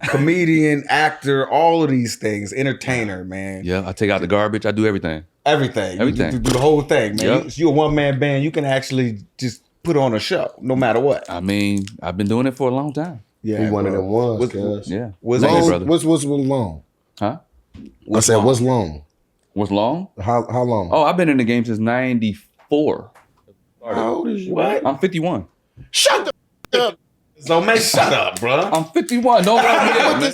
comedian, actor, all of these things, entertainer, man. Yeah, I take out the garbage. I do everything. Everything. Everything. You do the whole thing, man. Yep. You're a one-man band. You can actually just put on a show, no matter what. I mean, I've been doing it for a long time. Yeah, He one of them ones, What's- cuz. Yeah. What's Thank you, Long, brother. what's long? Huh? I said, what's long? What's long? How long? Oh, I've been in the game since 94. How old is you? What? I'm 51. Shut the up. So man, shut up, bro. I'm 51. No, man.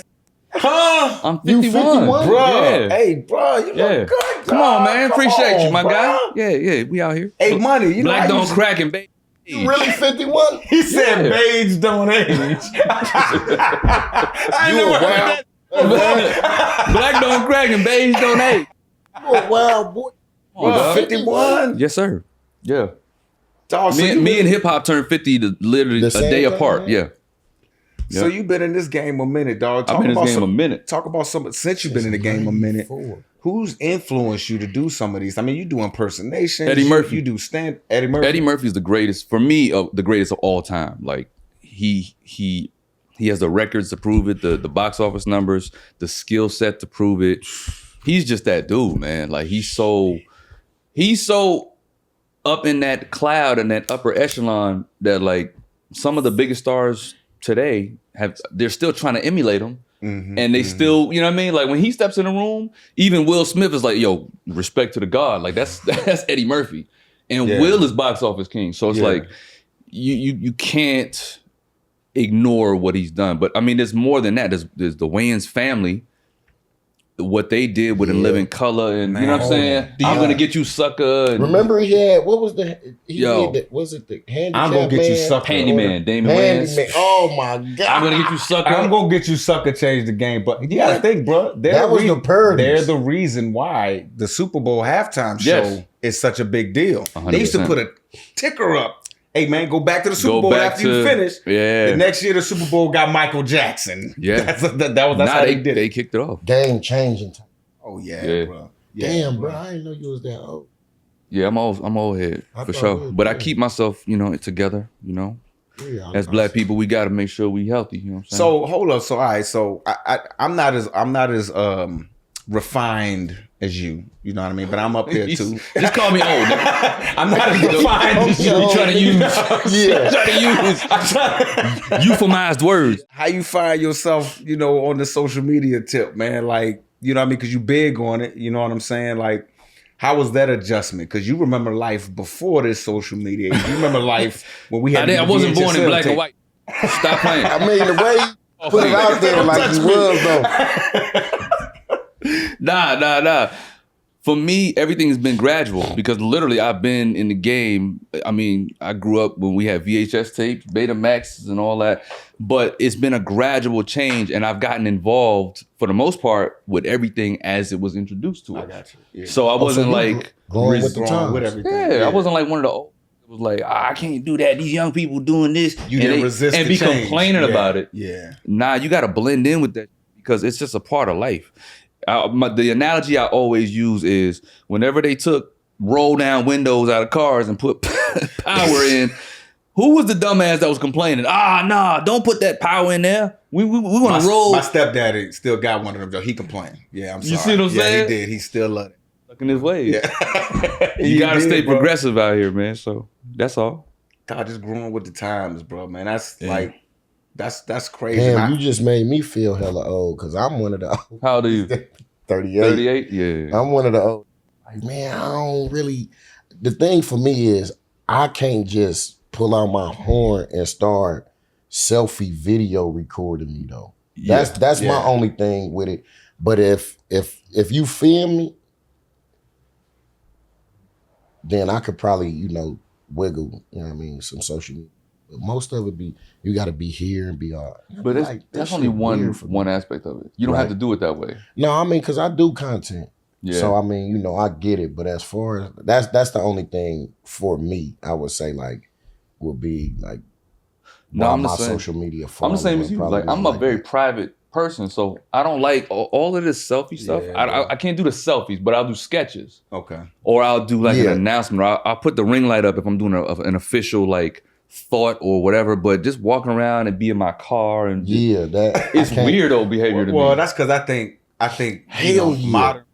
Huh? I'm You 51. 51? Bro, Yeah. hey, bro, you Yeah. look good. Come on, dog. man. Come Appreciate you, on, my bro. guy. Yeah, we out here. Hey, money, you Black know don't crack and bake. You really 51? He said Yeah. babes don't age. I ain't You a never heard that. Black don't crack and beige don't age. You a wild boy. Come on, Bro, dog. 51? Yes, sir. Yeah. Dog, so Me, you me been- and hip hop turned 50 to literally The a same day time, apart. man? Yeah. So Yeah. you've been in this game a minute, dog. I've been in this game a minute. Talk about some since you've been in the game a minute. 94. Who's influenced you to do some of these? I mean, you do impersonations. Eddie Murphy. You do Eddie Murphy. Eddie Murphy's the greatest for me, the greatest of all time. Like he has the records to prove it, the box office numbers, the skill set to prove it. He's just that dude, man. Like he's so up in that cloud and that upper echelon that like some of the biggest stars today they're still trying to emulate him. And they still, you know what I mean? Like when he steps in a room, even Will Smith is like, yo, respect to the God. Like that's Eddie Murphy. And Yeah. Will is box office king. So it's Yeah. like you can't ignore what he's done. But I mean, there's more than that. There's the Wayans family, what they did with In Living Color, and you know what I'm saying? Man. I'm gonna get you, sucker. And Remember he had, what was the, he Yo. did that, was it the handicap I'm gonna get you man? sucker. Handyman, Damon Wayans. Handyman. Oh my God. I'm gonna get you, sucker. I'm gonna get you, sucker. Change the game, but you gotta What? think, bro. That was the Purdy's. They're the reason why the Super Bowl halftime show Yes. is such a big deal. 100%. They used to put a ticker up. Hey man, go back to the Super Go Bowl back after you to- finish. Yeah. The next year, the Super Bowl got Michael Jackson. Yeah. that's Nah, how they did they it. kicked it off. Game changing. Oh yeah, Yeah. bro. Yeah, Damn, bro. I didn't know you was that old. Yeah, I'm old head I for thought sure. we was But I good. keep myself, together. Yeah, As black people, we got to make sure we healthy. You know what I'm saying? So hold up. So all right. So I'm not as refined as you. You know what I mean? But I'm up there too. Just call me old. nigga. I'm not as refined as you. You trying to use Yeah. euphemized words. How you find yourself, on the social media tip, man? Like, you know what I mean? Because you big on it. You know what I'm saying? Like, how was that adjustment? Because you remember life before this social media. You remember life when we had. I wasn't VHS born in black tape. and white. Stop playing. I mean, the way you put it out there like you was, though. Nah. For me, everything has been gradual because literally I've been in the game. I mean, I grew up when we had VHS tapes, Betamaxes and all that, but it's been a gradual change and I've gotten involved for the most part with everything as it was introduced to us. I got you. Yeah. So I wasn't you like, going with the Wrong times. with everything. I wasn't like one of the old. It was like, I can't do that. These young people doing this. You and didn't they- resist and the be change. complaining Yeah. about it. Yeah. Nah, you got to blend in with that because it's just a part of life. The analogy I always use is whenever they took roll down windows out of cars and put power in, who was the dumbass that was complaining? Nah, don't put that power in there. We want to roll. My stepdaddy still got one of them, though. He complained. Yeah, I'm sorry. You see what I'm Yeah, saying? he did. He still loved it. Stuck in his ways. Yeah. You He got to did, stay bro. progressive out here, man. So that's all. God, just growing with the times, bro, man. That's Yeah. like, that's crazy. Damn, you just made me feel hella old because I'm one of the old. How old are you? 38. 38? Yeah. I'm one of the old. Like, man, I don't really. The thing for me is I can't just pull out my horn and start selfie video recording me though. That's my only thing with it. But if you feel me, then I could probably wiggle. You know what I mean? Some social media. But most of it you got to be here and be all. But Like, that's that only shit weird for me. one aspect of it. You don't have Right. to do it that way. No, I mean, because I do content. Yeah. So I mean, I get it. But as far as that's the only thing for me, I would say would be like No, why I'm the my same. social media. I'm the same as you. Like I'm a very private person, so I don't like all of this selfie stuff. Yeah, I can't do the selfies, but I'll do sketches, Okay. or I'll do like an Yeah. announcement. Or I'll put the ring light up if I'm doing an official like thought or whatever, but just walking around and be in my car and it's weirdo behavior to me. Well, that's because I think hell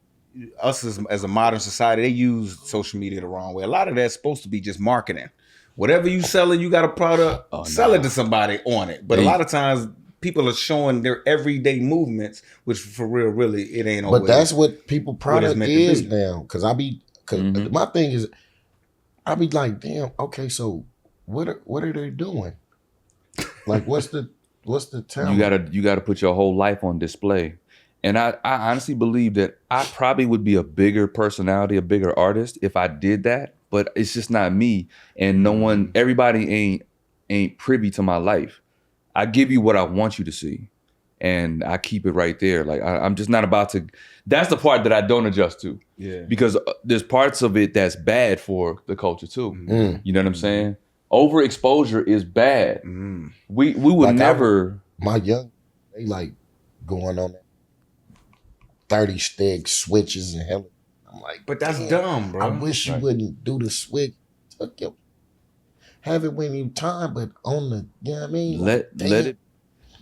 us as a modern society, they use social media the wrong way. A lot of that's supposed to be just marketing. Whatever you selling, you got a product, sell it to somebody on it. But a lot of times people are showing their everyday movements, which for real, really, it ain't always. But that's what people product is now. Because my thing is, I be like, damn, okay, so what are they doing? Like, what's the talent? You gotta put your whole life on display. And I honestly believe that I probably would be a bigger personality, a bigger artist if I did that. But it's just not me. And everybody ain't privy to my life. I give you what I want you to see. And I keep it right there. Like I'm just not about to. That's the part that I don't adjust to. Yeah. Because there's parts of it that's bad for the culture too. Mm. You know what I'm saying? Overexposure is bad. Mm. We would like never. They like going on 30 stick switches and hell. I'm like, but that's dumb, bro. I wish you wouldn't do the switch. Have it when you time, but on the, you know what I mean? Let it,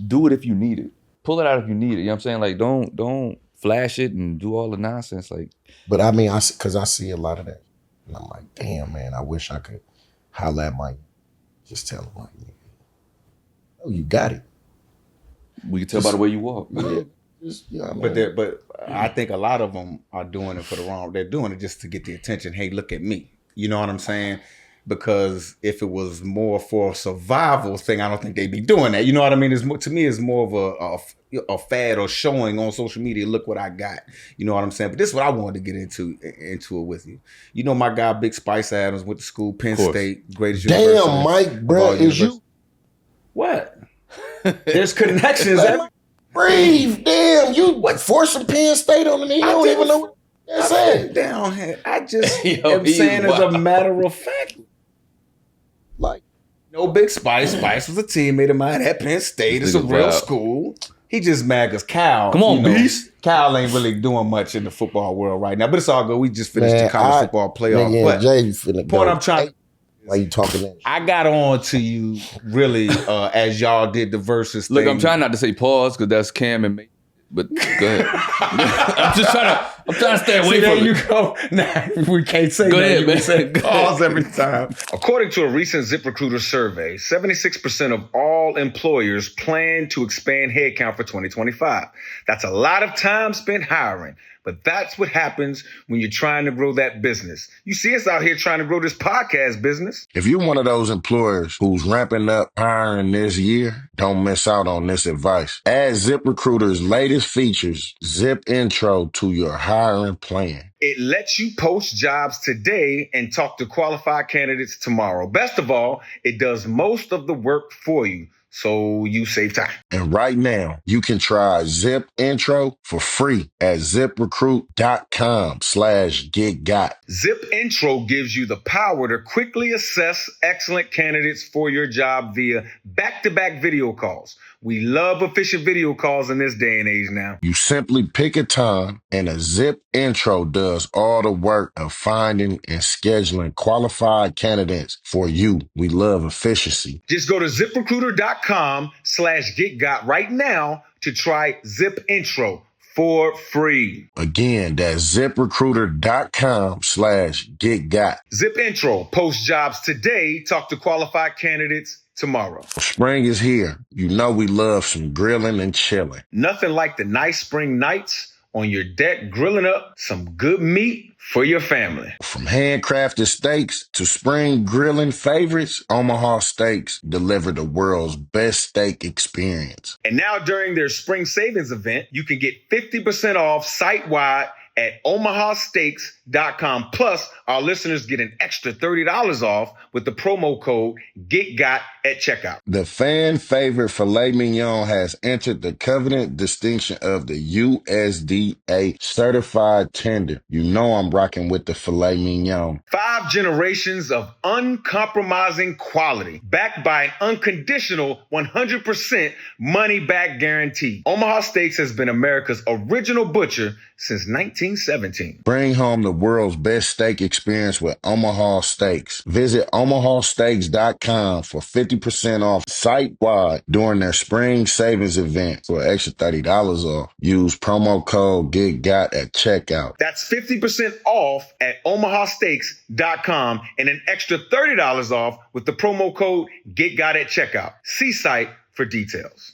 do it if you need it. Pull it out if you need it. You know what I'm saying? Like, don't flash it and do all the nonsense. Like, but I mean, because I see a lot of that. And I'm like, damn, man, I wish I could holler at Mike. Just tell him, like, oh, you got it. We can tell by the way you walk. Yeah. But I think a lot of them are doing it for the wrong. They're doing it just to get the attention. Hey, look at me. You know what I'm saying? Because if it was more for a survival thing, I don't think they'd be doing that. You know what I mean? To me, it's more of a fad or showing on social media. Look what I got. You know what I'm saying? But this is what I wanted to get into it with you. You know my guy, Big Spice Adams, went to school, Penn State, greatest university. Damn, Mike, bro, is you? What? There's connections. Breathe, damn, you forcing Penn State on the. You don't even know what they're saying. Down here, I just am saying as a matter of fact. Like, no, Big Spice. Spice was a teammate of mine at Penn State. It's a real school. He just mad because Cal. Come on, Beast. Cal ain't really doing much in the football world right now, but it's all good. We just finished the college football playoff. But point I'm trying. Why you talking that? I got on to you really as y'all did the versus thing. Look, I'm trying not to say pause because that's Cam and me. But go ahead. I'm trying to stay away from it. You go. Nah, we can't say that. You say pause every time. According to a recent ZipRecruiter survey, 76% of all employers plan to expand headcount for 2025. That's a lot of time spent hiring. But that's what happens when you're trying to grow that business. You see us out here trying to grow this podcast business. If you're one of those employers who's ramping up hiring this year, don't miss out on this advice. Add ZipRecruiter's latest features, Zip Intro, to your hiring plan. It lets you post jobs today and talk to qualified candidates tomorrow. Best of all, it does most of the work for you, so you save time. And right now, you can try Zip Intro for free at ZipRecruit.com/getgot. Zip Intro gives you the power to quickly assess excellent candidates for your job via back-to-back video calls. We love efficient video calls in this day and age now. You simply pick a time and a Zip Intro does all the work of finding and scheduling qualified candidates for you. We love efficiency. Just go to ZipRecruiter.com/getgot right now to try Zip Intro for free. Again, that's ZipRecruiter.com/getgot. Zip Intro. Post jobs today. Talk to qualified candidates tomorrow. Spring is here. You know we love some grilling and chilling. Nothing like the nice spring nights on your deck grilling up some good meat for your family. From handcrafted steaks to spring grilling favorites, Omaha Steaks deliver the world's best steak experience. And now during their spring savings event, you can get 50% off site-wide at omahasteaks.com. Plus, our listeners get an extra $30 off with the promo code GETGOT at checkout. The fan favorite filet mignon has entered the coveted distinction of the USDA certified tender. You know I'm rocking with the filet mignon. 5 generations of uncompromising quality, backed by an unconditional 100% money-back guarantee. Omaha Steaks has been America's original butcher since 19 1917. Bring home the world's best steak experience with Omaha Steaks. Visit omahasteaks.com for 50% off site-wide during their spring savings event. For an extra $30 off, use promo code GetGot at checkout. That's 50% off at omahasteaks.com and an extra $30 off with the promo code GetGot at checkout. See site for details.